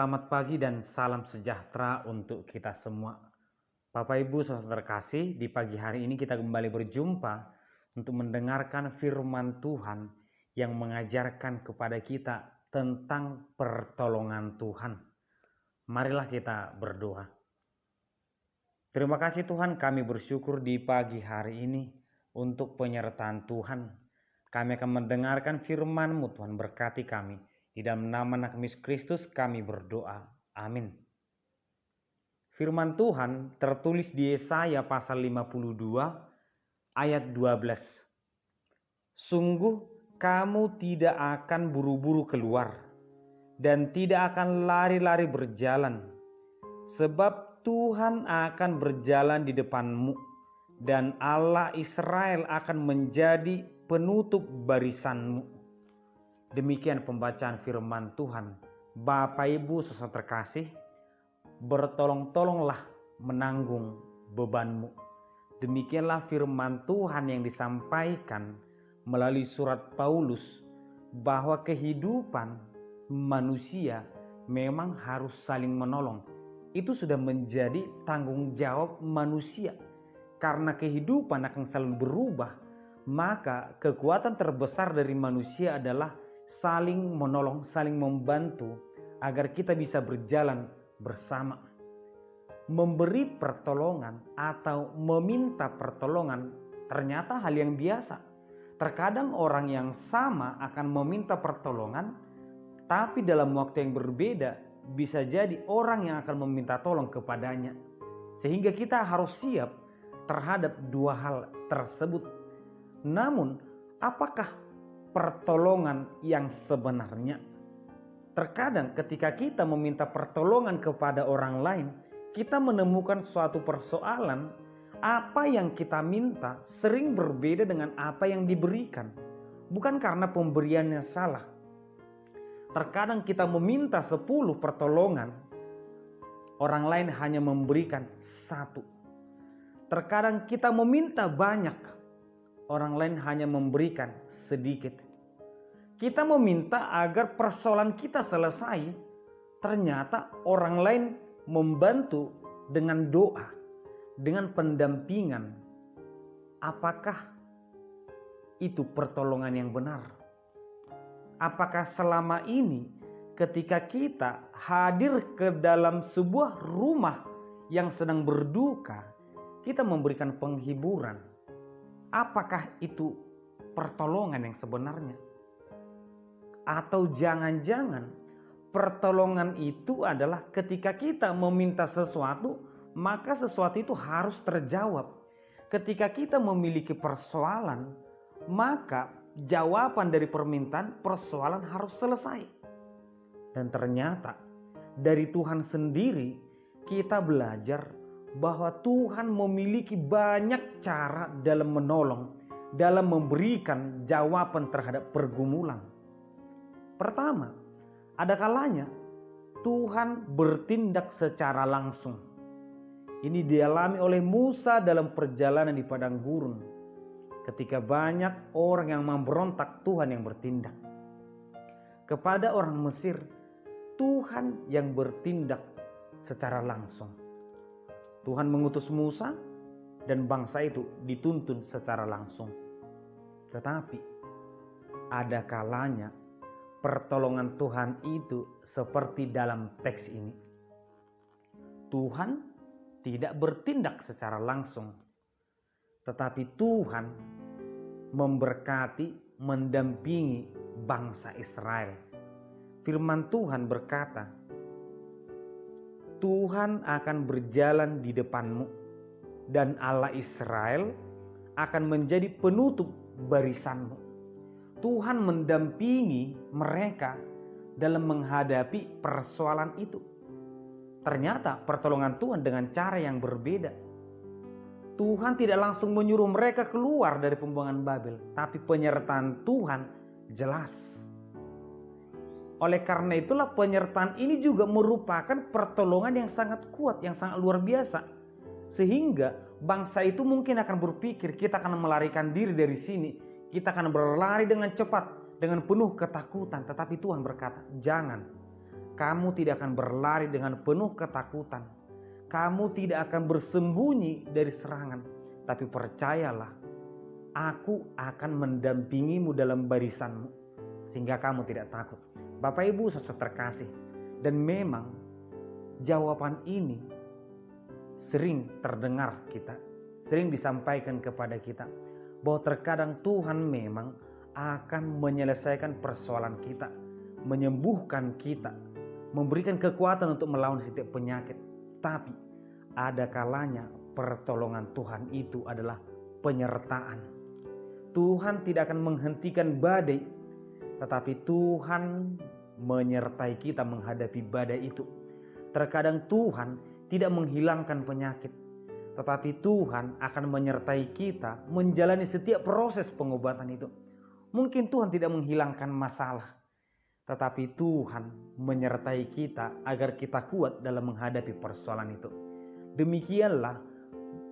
Selamat pagi dan salam sejahtera untuk kita semua. Bapak Ibu saudara terkasih, di pagi hari ini kita kembali berjumpa untuk mendengarkan firman Tuhan yang mengajarkan kepada kita tentang pertolongan Tuhan. Marilah kita berdoa. Terima kasih Tuhan, kami bersyukur di pagi hari ini untuk penyertaan Tuhan. Kami akan mendengarkan firman-Mu, Tuhan berkati kami. Di dalam nama Anak Kristus kami berdoa. Amin. Firman Tuhan tertulis di Yesaya pasal 52 ayat 12. Sungguh kamu tidak akan buru-buru keluar dan tidak akan lari-lari berjalan, sebab Tuhan akan berjalan di depanmu dan Allah Israel akan menjadi penutup barisanmu. Demikian pembacaan firman Tuhan. Bapak Ibu saudara terkasih, bertolong-tolonglah menanggung bebanmu. Demikianlah firman Tuhan yang disampaikan melalui surat Paulus, bahwa kehidupan manusia memang harus saling menolong. Itu sudah menjadi tanggung jawab manusia. Karena kehidupan akan selalu berubah, maka kekuatan terbesar dari manusia adalah saling menolong, saling membantu agar kita bisa berjalan bersama. Memberi pertolongan atau meminta pertolongan ternyata hal yang biasa. Terkadang orang yang sama akan meminta pertolongan, tapi dalam waktu yang berbeda bisa jadi orang yang akan meminta tolong kepadanya. Sehingga kita harus siap terhadap dua hal tersebut. Namun, apakah pertolongan yang sebenarnya? Terkadang ketika kita meminta pertolongan kepada orang lain, kita menemukan suatu persoalan. Apa yang kita minta sering berbeda dengan apa yang diberikan. Bukan karena pemberiannya salah. Terkadang kita meminta 10 pertolongan, orang lain hanya memberikan 1. Terkadang kita meminta banyak, orang lain hanya memberikan sedikit. Kita meminta agar persoalan kita selesai, ternyata orang lain membantu dengan doa, dengan pendampingan. Apakah itu pertolongan yang benar? Apakah selama ini ketika kita hadir ke dalam sebuah rumah yang sedang berduka, kita memberikan penghiburan? Apakah itu pertolongan yang sebenarnya? Atau jangan-jangan pertolongan itu adalah ketika kita meminta sesuatu, maka sesuatu itu harus terjawab. Ketika kita memiliki persoalan, maka jawaban dari permintaan persoalan harus selesai. Dan ternyata dari Tuhan sendiri kita belajar bahwa Tuhan memiliki banyak cara dalam menolong, dalam memberikan jawaban terhadap pergumulan. Pertama, ada kalanya Tuhan bertindak secara langsung. Ini dialami oleh Musa dalam perjalanan di padang gurun. Ketika banyak orang yang memberontak, Tuhan yang bertindak. Kepada orang Mesir, Tuhan yang bertindak secara langsung. Tuhan mengutus Musa dan bangsa itu dituntun secara langsung. Tetapi ada kalanya pertolongan Tuhan itu seperti dalam teks ini. Tuhan tidak bertindak secara langsung, tetapi Tuhan memberkati, mendampingi bangsa Israel. Firman Tuhan berkata, Tuhan akan berjalan di depanmu dan Allah Israel akan menjadi penutup barisanmu. Tuhan mendampingi mereka dalam menghadapi persoalan itu. Ternyata pertolongan Tuhan dengan cara yang berbeda. Tuhan tidak langsung menyuruh mereka keluar dari pembuangan Babel, tapi penyertaan Tuhan jelas. Oleh karena itulah penyertaan ini juga merupakan pertolongan yang sangat kuat, yang sangat luar biasa. Sehingga bangsa itu mungkin akan berpikir, kita akan melarikan diri dari sini, kita akan berlari dengan cepat, dengan penuh ketakutan. Tetapi Tuhan berkata, jangan. Kamu tidak akan berlari dengan penuh ketakutan. Kamu tidak akan bersembunyi dari serangan. Tapi percayalah, aku akan mendampingimu dalam barisanmu, sehingga kamu tidak takut. Bapak Ibu saudara terkasih, dan memang jawaban ini sering terdengar kita, sering disampaikan kepada kita, bahwa terkadang Tuhan memang akan menyelesaikan persoalan kita, menyembuhkan kita, memberikan kekuatan untuk melawan setiap penyakit. Tapi ada kalanya pertolongan Tuhan itu adalah penyertaan. Tuhan tidak akan menghentikan badai, tetapi Tuhan menyertai kita menghadapi badai itu. Terkadang Tuhan tidak menghilangkan penyakit, tetapi Tuhan akan menyertai kita menjalani setiap proses pengobatan itu. Mungkin Tuhan tidak menghilangkan masalah, tetapi Tuhan menyertai kita agar kita kuat dalam menghadapi persoalan itu. Demikianlah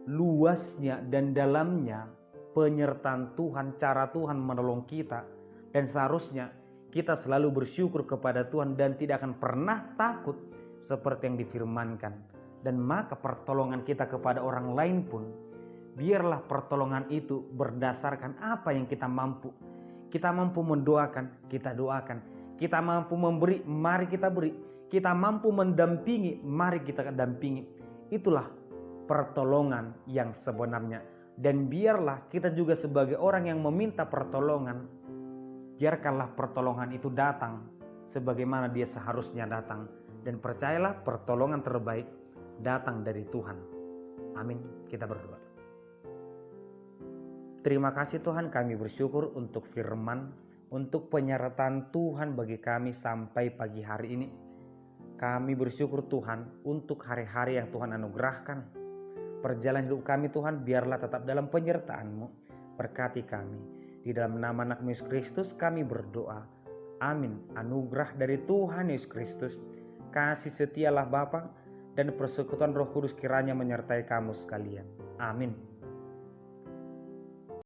luasnya dan dalamnya penyertaan Tuhan, cara Tuhan menolong kita, dan seharusnya kita selalu bersyukur kepada Tuhan dan tidak akan pernah takut seperti yang difirmankan. Dan maka pertolongan kita kepada orang lain pun, biarlah pertolongan itu berdasarkan apa yang kita mampu. Kita mampu mendoakan, kita doakan. Kita mampu memberi, mari kita beri. Kita mampu mendampingi, mari kita dampingi. Itulah pertolongan yang sebenarnya. Dan biarlah kita juga sebagai orang yang meminta pertolongan, biarkanlah pertolongan itu datang sebagaimana dia seharusnya datang. Dan percayalah pertolongan terbaik datang dari Tuhan. Amin. Kita berdoa. Terima kasih Tuhan, kami bersyukur untuk firman, untuk penyertaan Tuhan bagi kami sampai pagi hari ini. Kami bersyukur Tuhan untuk hari-hari yang Tuhan anugerahkan. Perjalanan hidup kami Tuhan biarlah tetap dalam penyertaan-Mu. Berkati kami. Di dalam nama anak Yesus Kristus kami berdoa. Amin. Anugerah dari Tuhan Yesus Kristus, kasih setialah Bapa, dan persekutuan Roh Kudus kiranya menyertai kamu sekalian. Amin.